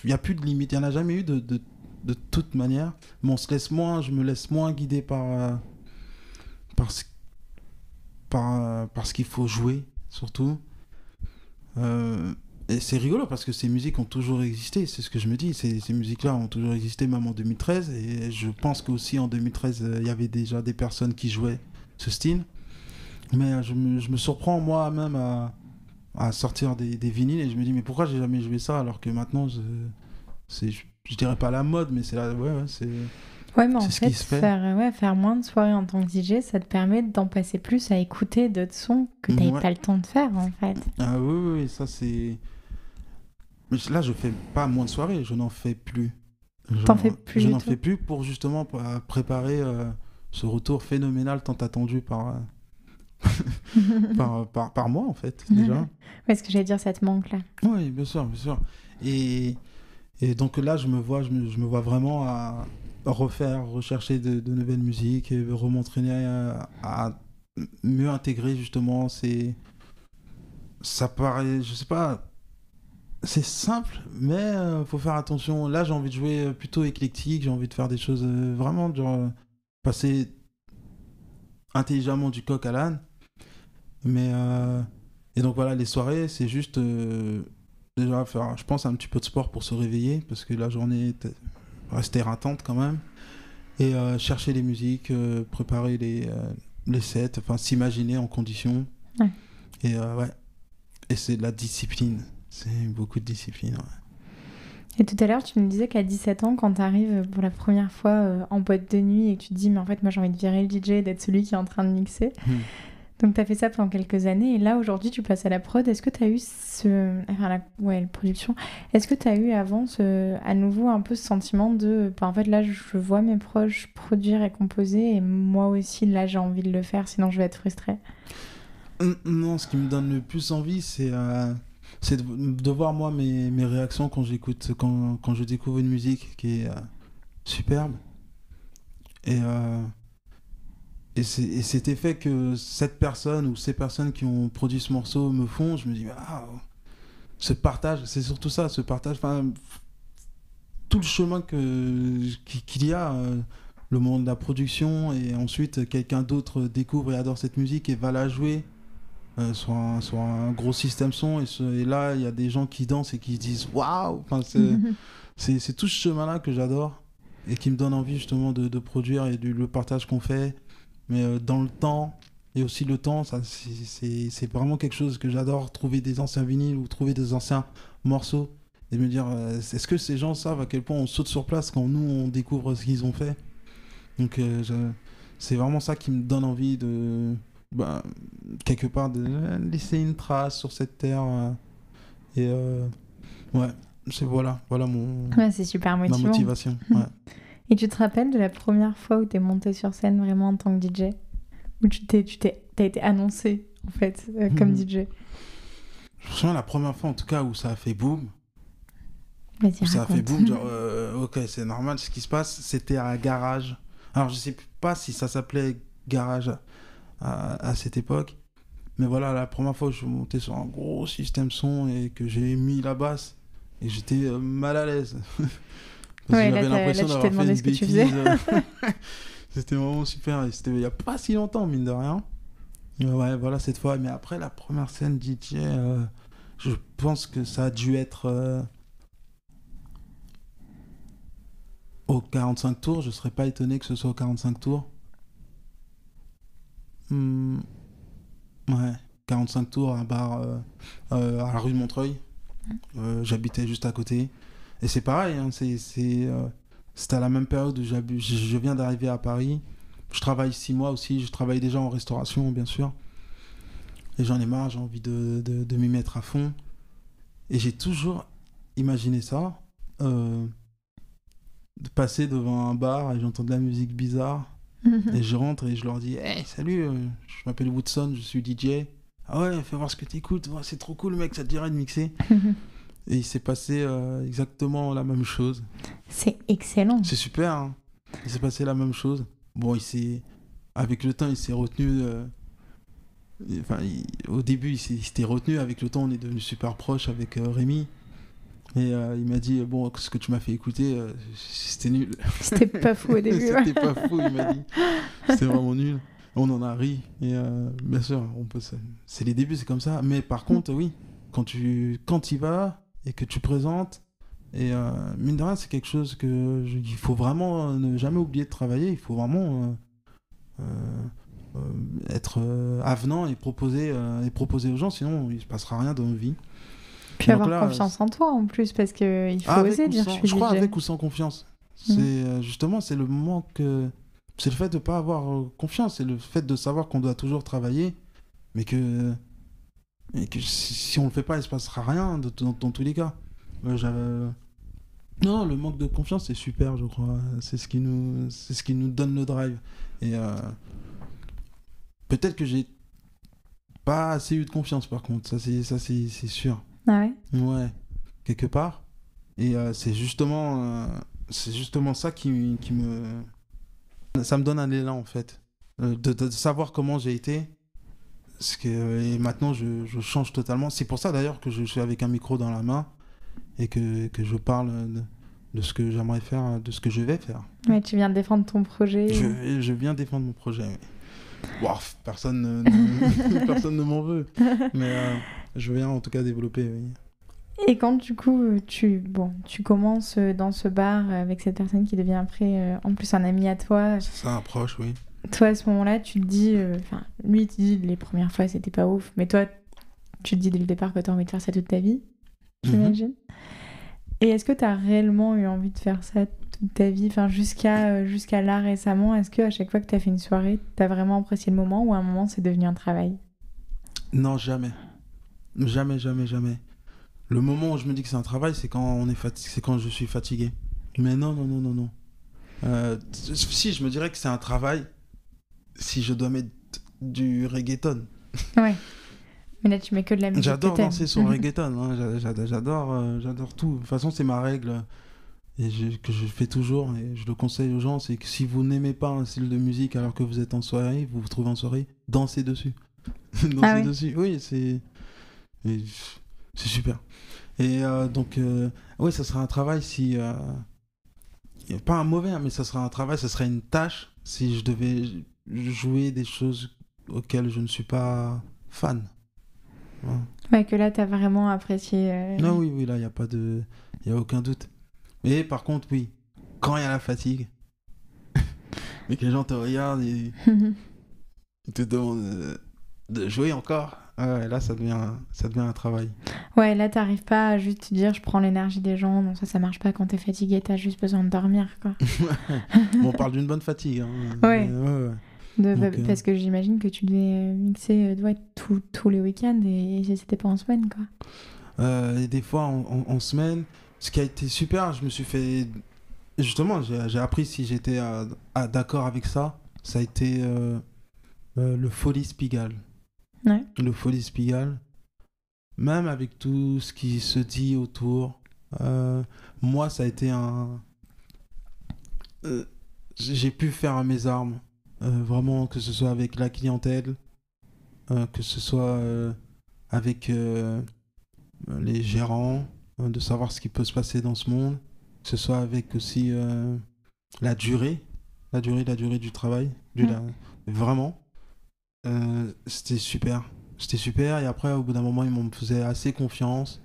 il n'y a plus de limite, il n'y en a jamais eu de toute manière, mais je me laisse moins guider par ce qu'il faut jouer, surtout. Et c'est rigolo parce que ces musiques ont toujours existé, c'est ce que je me dis, ces musiques-là ont toujours existé même en 2013, et je pense qu'aussi en 2013, il y avait déjà des personnes qui jouaient ce style, mais je me surprends moi-même à sortir des vinyles et je me dis mais pourquoi j'ai jamais joué ça alors que maintenant je dirais pas la mode, mais c'est là, c'est mais en fait faire moins de soirées en tant que DJ, ça te permet d'en passer plus à écouter d'autres sons que t'avais pas le temps de faire en fait. Ah oui, ça c'est, mais là je fais pas moins de soirées, je n'en fais plus. T'en fais plus? Je n'en fais plus pour justement préparer ce retour phénoménal tant attendu par moi en fait déjà. Ouais, ce que j'allais dire, ça te manque là. Oui, bien sûr. Et donc là je me vois vraiment à rechercher de nouvelles musiques et m'entraîner à mieux intégrer justement ça paraît, je sais pas, c'est simple mais faut faire attention. Là j'ai envie de jouer plutôt éclectique, j'ai envie de faire des choses vraiment genre passer intelligemment du coq à l'âne. Mais Et donc voilà, les soirées, c'est juste déjà faire, je pense, un petit peu de sport pour se réveiller, parce que la journée est restée éreintante quand même. Et chercher les musiques, préparer les sets, enfin s'imaginer en condition. Ouais. Et ouais, et c'est de la discipline. C'est beaucoup de discipline, ouais. Et tout à l'heure, tu me disais qu'à 17 ans, quand tu arrives pour la première fois en boîte de nuit et que tu te dis, mais en fait, moi j'ai envie de virer le DJ et d'être celui qui est en train de mixer. Donc tu as fait ça pendant quelques années et là, aujourd'hui, tu passes à la prod. Est-ce que tu as eu la production. Est-ce que tu as eu avant à nouveau un peu ce sentiment de, en fait, là, je vois mes proches produire et composer et moi aussi, là, j'ai envie de le faire, sinon je vais être frustrée? Non, ce qui me donne le plus envie, c'est de voir moi mes réactions quand j'écoute, quand je découvre une musique qui est superbe. Et cet effet que cette personne ou ces personnes qui ont produit ce morceau me font, je me dis, ah, ce partage, c'est surtout ça, ce partage, tout le chemin qu'il y a, le moment de la production, et ensuite quelqu'un d'autre découvre et adore cette musique et va la jouer sur un gros système son, et là, il y a des gens qui dansent et qui se disent, waouh, c'est tout ce chemin-là que j'adore et qui me donne envie justement de produire et le partage qu'on fait. Mais dans le temps, et aussi le temps, ça, c'est vraiment quelque chose que j'adore, trouver des anciens vinyles ou trouver des anciens morceaux et me dire, est-ce que ces gens savent à quel point on saute sur place quand nous, on découvre ce qu'ils ont fait. Donc c'est vraiment ça qui me donne envie de, quelque part, de laisser une trace sur cette terre. Ouais, voilà c'est super ma motivant. motivation. Ouais. Et tu te rappelles de la première fois où tu es monté sur scène vraiment en tant que DJ? Où t'as été annoncé, en fait, comme DJ? Je me souviens la première fois, en tout cas, où ça a fait boum. Vas-y, ça a raconte. fait boum, genre, ok, c'est normal ce qui se passe. C'était à Garage. Alors, je sais pas si ça s'appelait Garage à cette époque. Mais voilà, la première fois où je suis monté sur un gros système son et que j'ai mis la basse, et j'étais mal à l'aise. Parce que j'avais l'impression d'avoir fait une bêtise. C'était vraiment super. Et c'était il n'y a pas si longtemps, mine de rien. Ouais, voilà, cette fois. Mais après, la première scène DJ, je pense que ça a dû être au 45 tours. Je ne serais pas étonné que ce soit au 45 tours. Ouais, 45 tours, un bar à la rue de Montreuil. J'habitais juste à côté. Et c'est pareil, hein, c'était à la même période où je viens d'arriver à Paris. Je travaille 6 mois aussi, je travaille déjà en restauration, bien sûr. Et j'en ai marre, j'ai envie de m'y mettre à fond. Et j'ai toujours imaginé ça, de passer devant un bar et j'entends de la musique bizarre. Et je rentre et je leur dis, hey, salut, je m'appelle Woodson, je suis DJ. Ah ouais, fais voir ce que t'écoutes, ouais, c'est trop cool, mec, ça te dirait de mixer. Et il s'est passé exactement la même chose. C'est excellent. C'est super, hein. Il s'est passé la même chose. Bon, avec le temps, il s'est retenu. Au début, il s'était retenu. Avec le temps, on est devenu super proches avec Rémi. Et il m'a dit, bon, ce que tu m'as fait écouter, c'était nul. C'était pas fou au début. C'était pas fou, il m'a dit. C'était vraiment nul. On en a ri. Et bien sûr, c'est les débuts, c'est comme ça. Mais par contre, oui, quand tu y vas et que tu présentes, et mine de rien, c'est quelque chose il faut vraiment ne jamais oublier de travailler. Il faut vraiment être avenant et proposer aux gens, sinon il se passera rien dans nos vies. Puis donc avoir confiance en toi en plus, parce qu'il faut oser dire je crois avec ou sans confiance. C'est justement, c'est le manque, c'est le fait de pas avoir confiance, c'est le fait de savoir qu'on doit toujours travailler, mais que si on le fait pas, il se passera rien dans tous les cas. Non, le manque de confiance, c'est super, je crois. C'est ce qui nous donne le drive. Et peut-être que j'ai pas assez eu de confiance, par contre. Ça, c'est sûr. Ah ouais? Ouais, quelque part. Et c'est justement ça qui me... Ça me donne un élan, en fait. De savoir comment j'ai été. Et maintenant, je change totalement. C'est pour ça, d'ailleurs, que je suis avec un micro dans la main et que je parle de ce que j'aimerais faire, de ce que je vais faire. Ouais, tu viens défendre ton projet. Je viens défendre mon projet, oui. Wow, personne personne ne m'en veut. Mais je viens en tout cas développer, oui. Et quand du coup tu commences dans ce bar avec cette personne qui devient après en plus un ami à toi. C'est ça, un proche, oui. Toi à ce moment-là tu te dis, lui il te dit les premières fois c'était pas ouf, mais toi tu te dis dès le départ que t'as envie de faire ça toute ta vie, j'imagine. Et est-ce que t'as réellement eu envie de faire ça toute ta vie, enfin jusqu'à là récemment? Est-ce que à chaque fois que t'as fait une soirée t'as vraiment apprécié le moment ou à un moment c'est devenu un travail? Non, jamais. Jamais, jamais, jamais. Le moment où je me dis que c'est un travail, c'est quand on est c'est quand je suis fatigué. Mais non, non, non, non, non. Si, je me dirais que c'est un travail si je dois mettre du reggaeton. Ouais. Mais là, tu mets que de la musique. J'adore danser sur le reggaeton. Hein. J'adore tout. De toute façon, c'est ma règle que je fais toujours et je le conseille aux gens. C'est que si vous n'aimez pas un style de musique alors que vous êtes en soirée, vous vous trouvez en soirée, dansez dessus. Dansez dessus. Oui, c'est super. Et donc, oui, ça serait un travail si... pas un mauvais, mais ça serait un travail, ça serait une tâche si je devais jouer des choses auxquelles je ne suis pas fan. Ouais, que là, t'as vraiment apprécié. Non, oui, là, il n'y a aucun doute. Mais par contre, oui, quand il y a la fatigue, mais que les gens te regardent et ils te demandent de jouer encore, là, ça devient un travail. Ouais, là, t'arrives pas à juste te dire je prends l'énergie des gens. Non, ça marche pas quand t'es fatigué, t'as juste besoin de dormir, quoi. Bon, on parle d'une bonne fatigue. Hein. Ouais. Ouais. Donc, parce que j'imagine que tu devais mixer tous les week-ends et c'était pas en semaine, quoi. Et des fois en semaine. Ce qui a été super, je me suis fait... Justement, j'ai appris si j'étais d'accord avec ça. Ça a été le Folies Pigalle. Ouais. Le Folies Pigalle. Même avec tout ce qui se dit autour. Moi, ça a été un... j'ai pu faire mes armes. Vraiment, que ce soit avec la clientèle, que ce soit avec les gérants, de savoir ce qui peut se passer dans ce monde, que ce soit avec aussi la durée du travail. Vraiment, c'était super. C'était super, et après, au bout d'un moment, ils m'en faisaient assez confiance.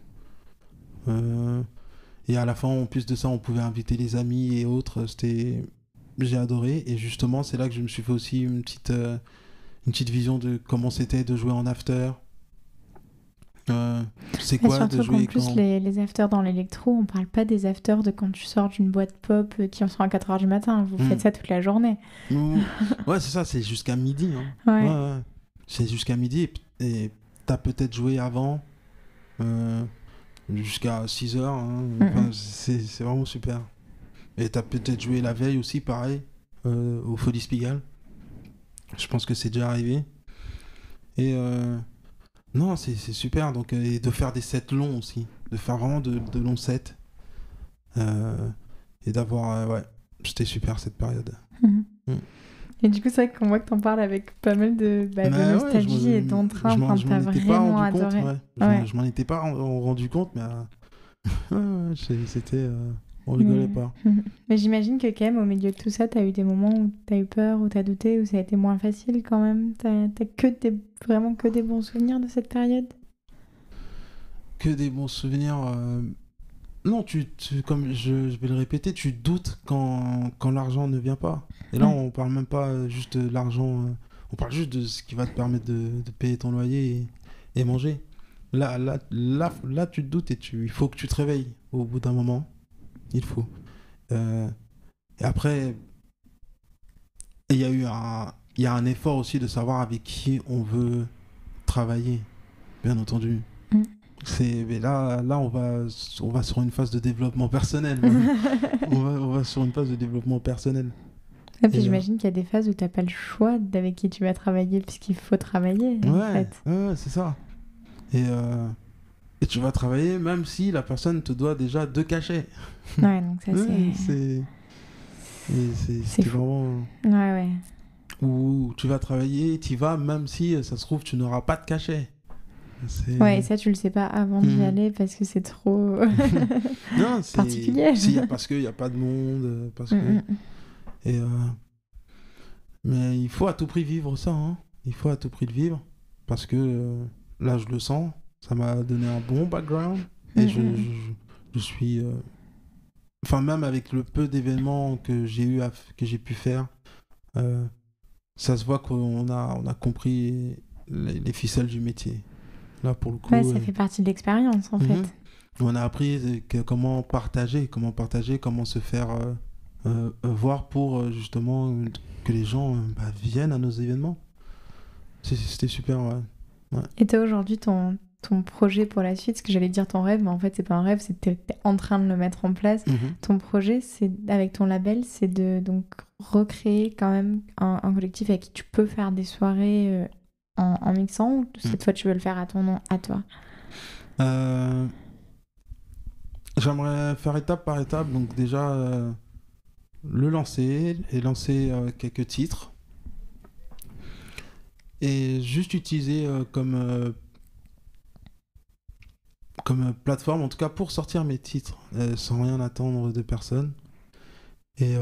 Et à la fin, en plus de ça, on pouvait inviter les amis et autres. J'ai adoré, et justement, c'est là que je me suis fait aussi une petite vision de comment c'était de jouer en after. C'est quoi surtout de jouer qu'en plus, les afters dans l'électro, on parle pas des afters de quand tu sors d'une boîte pop qui en sont à 4h du matin. Vous faites ça toute la journée. Ouais, c'est ça, c'est jusqu'à midi. Hein. Ouais. C'est jusqu'à midi, et t'as peut-être joué avant, jusqu'à 6h. Hein. Enfin, c'est vraiment super. Et t'as peut-être joué la veille aussi, pareil, au Folies Pigalle. Je pense que c'est déjà arrivé. Et non, c'est super. Donc, et de faire des sets longs aussi. De faire vraiment de longs sets. Et d'avoir... ouais, c'était super cette période. Et du coup, c'est vrai qu'on voit que t'en parles avec pas mal de nostalgie et d'entrain. T'as vraiment adoré. Je m'en étais pas rendu compte, mais c'était... on rigolait pas. Mais j'imagine que quand même, au milieu de tout ça, t'as eu des moments où t'as eu peur, où t'as douté, où ça a été moins facile quand même. T'as vraiment que des bons souvenirs de cette période? Que des bons souvenirs. Non, comme je vais le répéter, tu doutes quand l'argent ne vient pas. Et là, on parle même pas juste de l'argent, on parle juste de ce qui va te permettre de payer ton loyer et manger. Là, tu te doutes et il faut que tu te réveilles au bout d'un moment. Il faut. Et après, il y a un effort aussi de savoir avec qui on veut travailler, bien entendu. Mais là on va sur une phase de développement personnel. on va sur une phase de développement personnel. Et puis j'imagine qu'il y a des phases où tu n'as pas le choix d'avec qui tu vas travailler, puisqu'il faut travailler. En fait. Ouais, c'est ça. Et tu vas travailler même si la personne te doit déjà 2 cachets. Ouais, donc ça c'est vraiment... Ouais. Ou tu vas travailler, tu y vas même si ça se trouve tu n'auras pas de cachet. Ouais, et ça tu le sais pas avant d'y aller parce que c'est trop non, particulier. Parce qu'il n'y a pas de monde, parce que... Mais il faut à tout prix vivre ça, hein. Il faut à tout prix le vivre. Parce que là, je le sens. Ça m'a donné un bon background. Et je suis... Enfin, même avec le peu d'événements que j'ai pu faire, ça se voit qu'on a compris les ficelles du métier. Là, pour le coup... Ouais, ça fait partie de l'expérience, en fait. On a appris comment partager, comment se faire voir pour justement que les gens viennent à nos événements. C'était super, ouais. Et toi, aujourd'hui, ton projet pour la suite, ce que j'allais dire ton rêve, mais en fait, c'est pas un rêve, c'est que t'es en train de le mettre en place. Ton projet, c'est, avec ton label, c'est de donc recréer quand même un collectif avec qui tu peux faire des soirées en mixant, ou cette fois, tu veux le faire à ton nom, à toi? J'aimerais faire étape par étape, donc déjà le lancer et lancer quelques titres et juste utiliser comme plateforme, en tout cas pour sortir mes titres sans rien attendre de personne. Et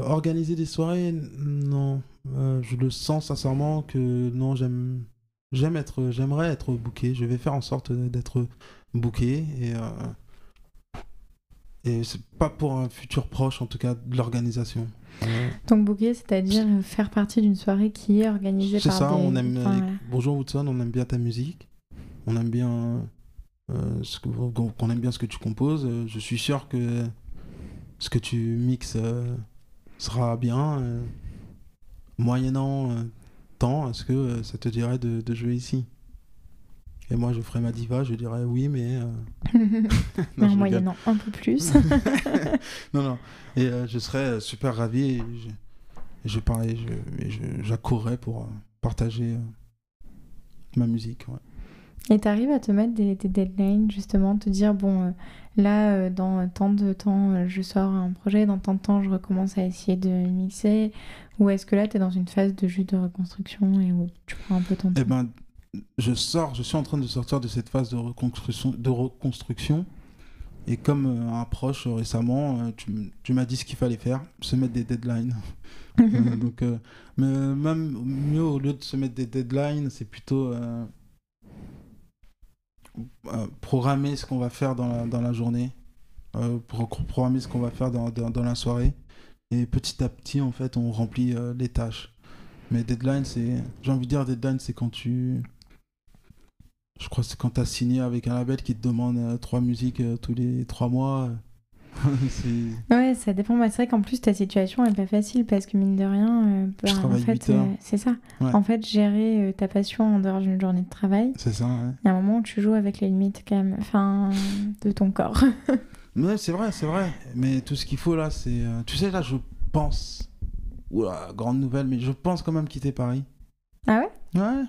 organiser des soirées, non, je le sens sincèrement que non, j'aimerais être booké. Je vais faire en sorte d'être booké et c'est pas pour un futur proche, en tout cas, de l'organisation. Donc booker, c'est-à-dire faire partie d'une soirée qui est organisée par des... C'est ça, on aime... Bonjour Woodson, on aime bien ta musique. On aime bien... qu'on aime bien ce que tu composes. Je suis sûr que ce que tu mixes sera bien. Moyennant temps, est-ce que ça te dirait de jouer ici? Et moi, je ferais ma diva, je dirais oui, mais... non, en moyennant un peu plus. non. Et je serais super ravi et j'accourrais pour partager ma musique. Ouais. Et tu arrives à te mettre des deadlines, justement, te dire, bon, là, dans tant de temps, je sors un projet, dans tant de temps, je recommence à essayer de mixer, ou est-ce que là, tu es dans une phase de juste de reconstruction et où tu prends un peu ton temps? Eh ben, je suis en train de sortir de cette phase de reconstruction. Et comme un proche récemment, tu m'as dit ce qu'il fallait faire, se mettre des deadlines. Donc, mais même mieux, au lieu de se mettre des deadlines, c'est plutôt programmer ce qu'on va faire dans la journée, programmer ce qu'on va faire dans la soirée. Et petit à petit, en fait, on remplit les tâches. Mais deadline, j'ai envie de dire, deadline, c'est quand je crois que c'est quand tu as signé avec un label qui te demande 3 musiques tous les 3 mois. Ouais, ça dépend. C'est vrai qu'en plus, ta situation n'est pas facile parce que mine de rien, je travaille en fait, 8 heures. C'est ça. Ouais. En fait, gérer ta passion en dehors d'une journée de travail, c'est ça, ouais. Il y a un moment où tu joues avec les limites quand même, de ton corps. Ouais, c'est vrai. Mais tout ce qu'il faut là, c'est... tu sais, là, je pense... Oula, grande nouvelle, mais je pense quand même quitter Paris. Ah ouais? Ouais.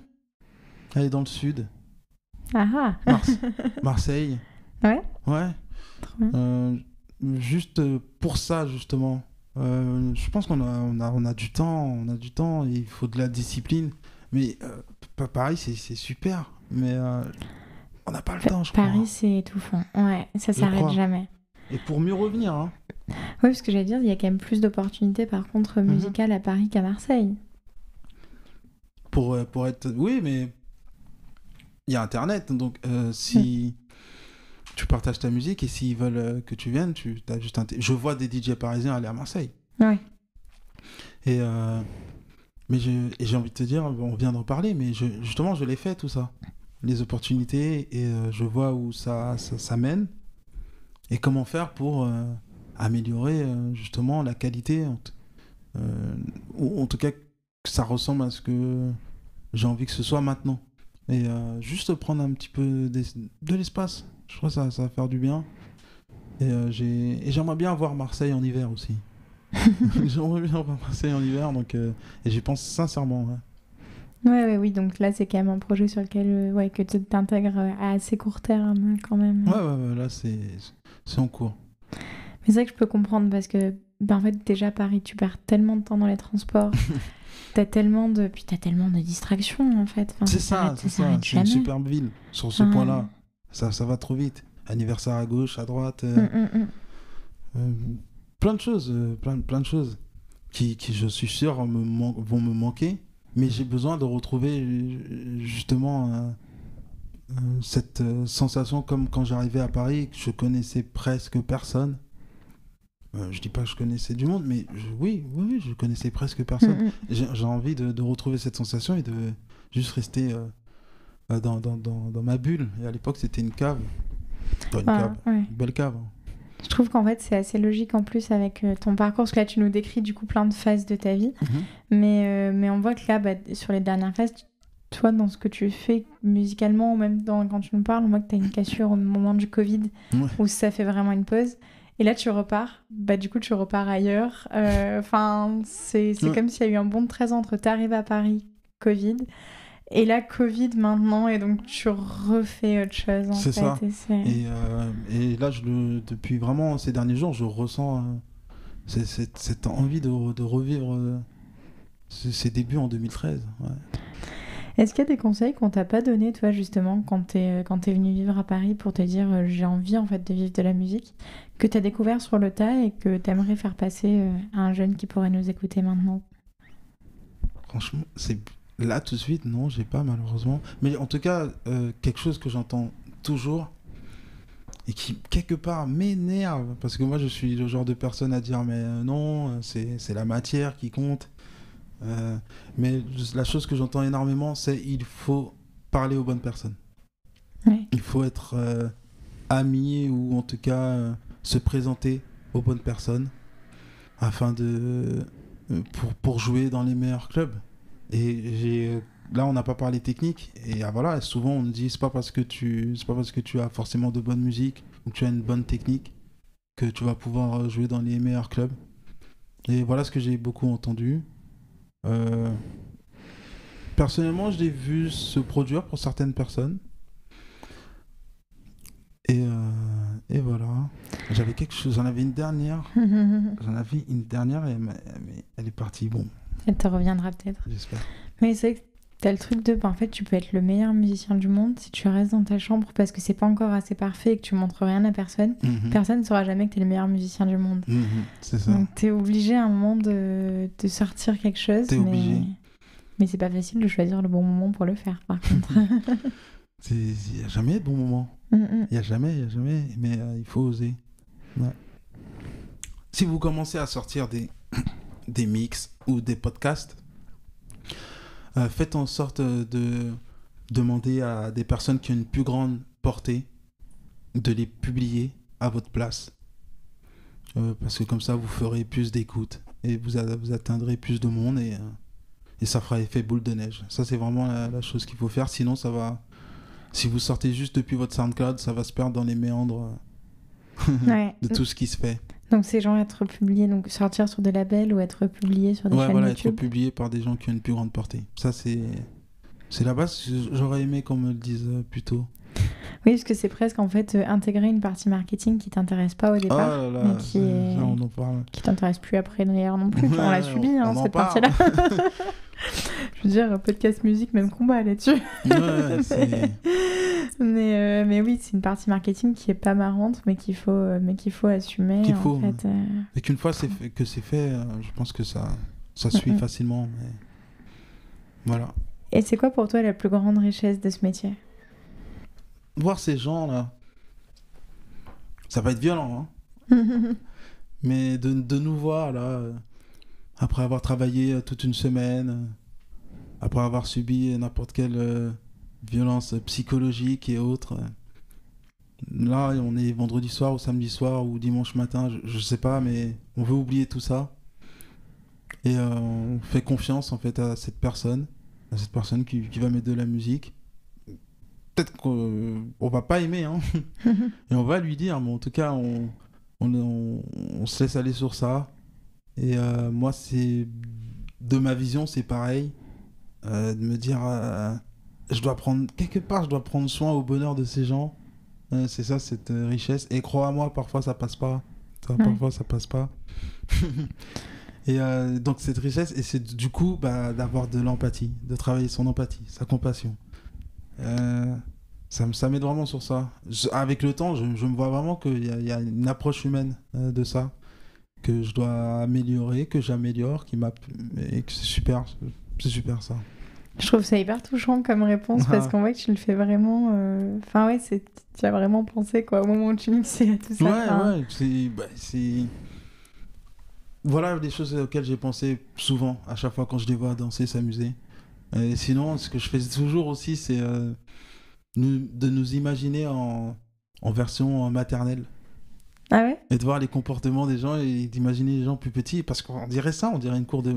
Aller dans le sud. Ah Marseille. Ouais? Ouais. Trop bien. Juste pour ça, justement. Je pense qu'on a du temps, il faut de la discipline. Mais Paris, c'est super. Mais on n'a pas le temps, je crois. Paris, c'est étouffant. Ouais, ça s'arrête jamais. Et pour mieux revenir, hein. Oui, parce que j'allais dire, il y a quand même plus d'opportunités, par contre, musicales à Paris qu'à Marseille. Pour être... Oui, mais... Il y a Internet, donc si tu partages ta musique et s'ils veulent que tu viennes, t'as juste je vois des DJ parisiens aller à Marseille. Ouais. Et j'ai envie de te dire, on vient d'en parler, mais justement, je l'ai fait tout ça. Les opportunités, et je vois où ça mène et comment faire pour améliorer justement la qualité, ou en tout cas que ça ressemble à ce que j'ai envie que ce soit maintenant. Et juste prendre un petit peu de l'espace, je crois que ça va faire du bien. Et j'aimerais bien voir Marseille en hiver aussi. J'aimerais bien voir Marseille en hiver, donc, et j'y pense sincèrement. Ouais. Oui, donc là c'est quand même un projet sur lequel que tu t'intègres à assez court terme quand même. Ouais, là c'est en cours. Mais c'est vrai que je peux comprendre parce que en fait déjà Paris, tu perds tellement de temps dans les transports. T'as tellement de distractions en fait. C'est ça. C'est une superbe ville sur ce point-là. Ça va trop vite. Anniversaire à gauche, à droite. Plein de choses. qui je suis sûr, vont me manquer. Mais j'ai besoin de retrouver justement cette sensation comme quand j'arrivais à Paris, que je connaissais presque personne. Je dis pas que je connaissais du monde, mais oui, je connaissais presque personne. J'ai envie de retrouver cette sensation et de juste rester dans ma bulle. Et à l'époque, c'était une cave. Une belle cave. Je trouve qu'en fait, c'est assez logique en plus avec ton parcours, parce que là, tu nous décris du coup plein de phases de ta vie. Mais on voit que là, sur les dernières phases, toi, dans ce que tu fais musicalement, ou même quand tu nous parles, on voit que tu as une cassure au moment du Covid, où ça fait vraiment une pause. Et là, tu repars. Du coup, tu repars ailleurs. C'est comme s'il y a eu un bond de 13 ans entre t'arrives à Paris, Covid, et là, Covid maintenant, et donc tu refais autre chose en fait. C'est ça. Et là, depuis vraiment ces derniers jours, je ressens cette envie de revivre ces débuts en 2013. Ouais. Est-ce qu'il y a des conseils qu'on t'a pas donné, toi, justement, quand t'es venu vivre à Paris pour te dire j'ai envie en fait de vivre de la musique, que t'as découvert sur le tas et que t'aimerais faire passer à un jeune qui pourrait nous écouter maintenant? Franchement, là tout de suite, non, j'ai pas malheureusement. Mais en tout cas, quelque chose que j'entends toujours et qui quelque part m'énerve, parce que moi je suis le genre de personne à dire mais non, c'est la matière qui compte. Mais la chose que j'entends énormément, c'est il faut parler aux bonnes personnes. Ouais. Il faut être ami ou en tout cas se présenter aux bonnes personnes afin pour jouer dans les meilleurs clubs. Et là, on n'a pas parlé technique. Et voilà, souvent on nous dit c'est pas parce que tu as forcément de bonne musique ou que tu as une bonne technique que tu vas pouvoir jouer dans les meilleurs clubs. Et voilà ce que j'ai beaucoup entendu. Personnellement, je l'ai vu se produire pour certaines personnes. Et voilà. J'avais quelque chose. J'en avais une dernière. Et elle est partie. Bon. Elle te reviendra peut-être. J'espère. Mais c'est vrai que t'as le truc de... en fait, tu peux être le meilleur musicien du monde si tu restes dans ta chambre parce que c'est pas encore assez parfait et que tu montres rien à personne. Personne ne saura jamais que t'es le meilleur musicien du monde. C'est ça. Donc t'es obligé à un moment de sortir quelque chose. T'es obligé. Mais c'est pas facile de choisir le bon moment pour le faire, par contre. Il n'y a jamais de bon moment. Il n'y a jamais. Mais il faut oser. Ouais. Si vous commencez à sortir des mix ou des podcasts, faites en sorte de demander à des personnes qui ont une plus grande portée de les publier à votre place. Parce que comme ça, vous ferez plus d'écoute et vous atteindrez plus de monde et ça fera effet boule de neige. Ça, c'est vraiment la chose qu'il faut faire. Sinon, ça va... Si vous sortez juste depuis votre SoundCloud, ça va se perdre dans les méandres de tout ce qui se fait. Donc ces gens être publiés, donc sortir sur des labels ou être publiés sur des chaînes YouTube. Être publié par des gens qui ont une plus grande portée. Ça, c'est la base. J'aurais aimé qu'on me le dise plus tôt. Oui, parce que c'est presque en fait intégrer une partie marketing qui t'intéresse pas au départ, mais on en parle. Qui t'intéresse plus après d'ailleurs non plus. On l'a subi cette partie-là. Je veux dire, podcast musique, même combat là-dessus. Mais oui, c'est une partie marketing qui est pas marrante, mais qu'il faut assumer. Et qu'une fois c'est fait, je pense que ça suit facilement. Mais... Voilà. Et c'est quoi pour toi la plus grande richesse de ce métier? Voir ces gens-là, ça va être violent, hein. Mais de nous voir là, après avoir travaillé toute une semaine, après avoir subi n'importe quelle violence psychologique et autres. Là, on est vendredi soir ou samedi soir ou dimanche matin, je sais pas, mais on veut oublier tout ça. Et on fait confiance en fait à cette personne qui va mettre de la musique. Peut-être qu'on va pas aimer, hein. Et on va lui dire, mais en tout cas, on se laisse aller sur ça. Et moi, de ma vision, c'est pareil. De me dire, je dois prendre soin au bonheur de ces gens. C'est ça, cette richesse. Et crois-moi, parfois, ça passe pas. Parfois, ça passe pas. Et donc, cette richesse, et c'est du coup d'avoir de l'empathie, de travailler son empathie, sa compassion. Ça m'aide vraiment sur ça. Avec le temps, je me vois vraiment qu'il y a une approche humaine de ça. que je dois améliorer, que j'améliore, et que c'est super ça. Je trouve ça hyper touchant comme réponse parce qu'on voit que tu le fais vraiment. Enfin, ouais, tu as vraiment pensé quoi, au moment où tu mixais tout ça. C'est. Voilà des choses auxquelles j'ai pensé souvent, à chaque fois quand je les vois danser, s'amuser. Et sinon, ce que je fais toujours aussi, c'est de nous imaginer en version maternelle. Ah ouais? Et de voir les comportements des gens et d'imaginer les gens plus petits, parce qu'on dirait ça, on dirait une cour de...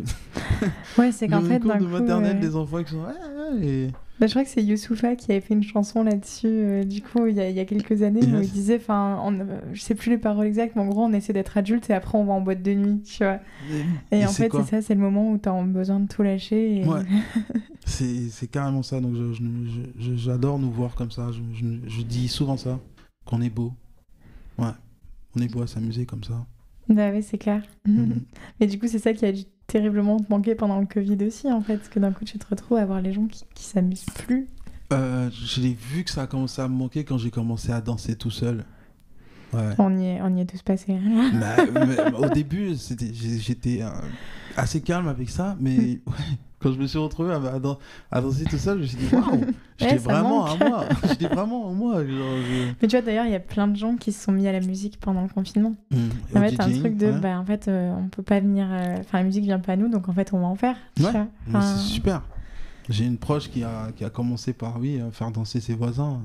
Ouais, c'est qu'en fait, d'un coup... maternelle des enfants qui sont... je crois que c'est Youssoupha qui avait fait une chanson là-dessus, du coup, il y a quelques années, où il disait, je sais plus les paroles exactes, mais en gros, on essaie d'être adulte et après, on va en boîte de nuit, tu vois. Et en fait, c'est ça, c'est le moment où t'as besoin de tout lâcher. Et... Ouais, c'est carrément ça, donc j'adore nous voir comme ça, je dis souvent ça, qu'on est beau. Ouais. On est beau à s'amuser comme ça. Bah oui, c'est clair. Mais du coup, c'est ça qui a dû terriblement te manquer pendant le Covid aussi, en fait. Parce que d'un coup, tu te retrouves à voir les gens qui s'amusent plus. J'ai vu que ça a commencé à me manquer quand j'ai commencé à danser tout seul. Ouais. On y est tous passés. mais au début, j'étais assez calme avec ça, mais quand je me suis retrouvé à danser tout seul, je me suis dit waouh, j'étais vraiment à moi. J'étais vraiment à moi. Mais tu vois, d'ailleurs, il y a plein de gens qui se sont mis à la musique pendant le confinement. En fait, un truc de, en fait, on peut pas venir. Enfin, la musique vient pas à nous, donc en fait, on va en faire. Ouais, c'est super. J'ai une proche qui a commencé par faire danser ses voisins.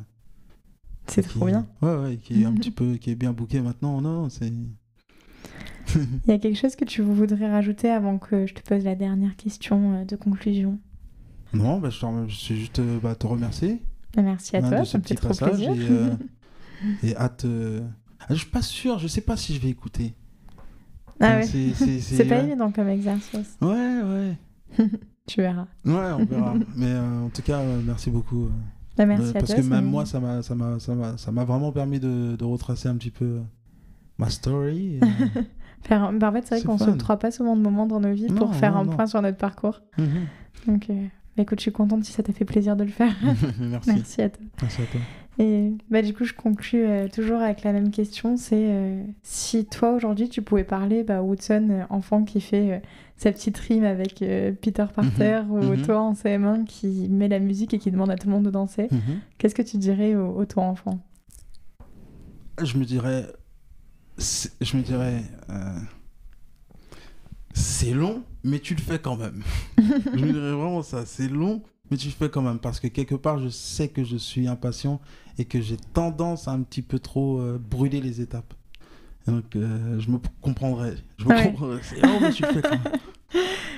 C'est trop bien. Ouais, qui est un petit peu, qui est bien booké maintenant. Non, c'est. Il y a quelque chose que tu voudrais rajouter avant que je te pose la dernière question de conclusion? Non, je suis juste te remercier. Merci à toi, ça me fait trop plaisir. Et hâte. Je suis pas sûr, je sais pas si je vais écouter. Ah ouais. C'est pas évident comme exercice. Ouais. Tu verras. Ouais, on verra. Mais en tout cas, merci beaucoup. Merci à toi. Parce que même moi, ça m'a vraiment permis de retracer un petit peu ma story. En fait, c'est vrai qu'on ne s'octroie pas souvent de moments dans nos vies pour faire un point sur notre parcours. Donc, écoute, je suis contente si ça t'a fait plaisir de le faire. Merci à toi. Merci à toi. Et du coup, je conclue toujours avec la même question. C'est si toi, aujourd'hui, tu pouvais parler Woodson, enfant qui fait sa petite rime avec Peter Parter, ou toi en CM1 qui met la musique et qui demande à tout le monde de danser, qu'est-ce que tu dirais au toi enfant? Je me dirais c'est long, mais tu le fais quand même. Je me dirais vraiment ça, c'est long, mais tu le fais quand même, parce que quelque part, je sais que je suis impatient et que j'ai tendance à un petit peu trop brûler les étapes. Et donc, je me comprendrais. C'est long, mais tu le fais quand même.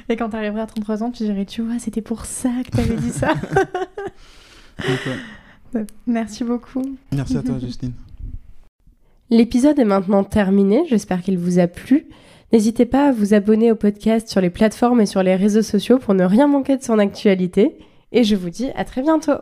Et quand tu arriveras à 33 ans, tu dirais, tu vois, c'était pour ça que tu avais dit ça. Donc, merci beaucoup. Merci à toi, Justine. L'épisode est maintenant terminé, j'espère qu'il vous a plu. N'hésitez pas à vous abonner au podcast sur les plateformes et sur les réseaux sociaux pour ne rien manquer de son actualité. Et je vous dis à très bientôt.